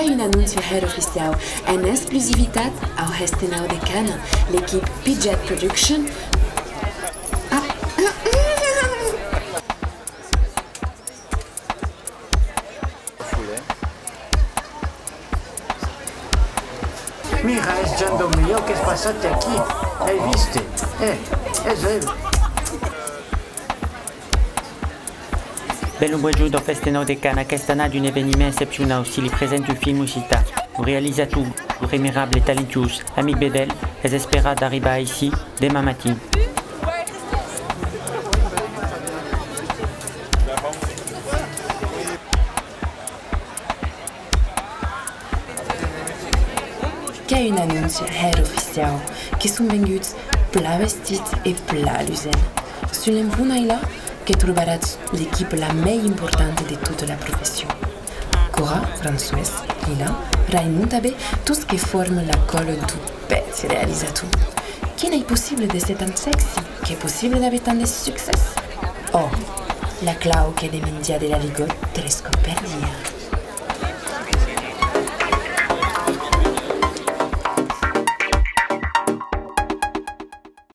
hay un anuncio oficial en exclusividad ao Restenau de Cana, l'équipe Pidget Production. Mira, es John Domio che passate aqui. Hai visto? És ele. Belo buongiorno Festenau de Cana, quest'anno di un evento eccezionale si presenta il film Uscita. Un realizzato remirabile e talentuoso, amico Bedel, e spera d'arrivare ici demain matin. Che è un annuncio ufficiale che sono venuti pla vestiti e pla lusen. Sull'impuna là che troverai l'équipe la più importante di tutta la professione. Cora, François, Lila, Raymond Tabé, tutti che formano la colle du pezzo realizzato. Che è possibile di essere tan sexy? Che è possibile di avere tanto successo? Oh, la Clau che è media della Ligotte te le scopre per dire.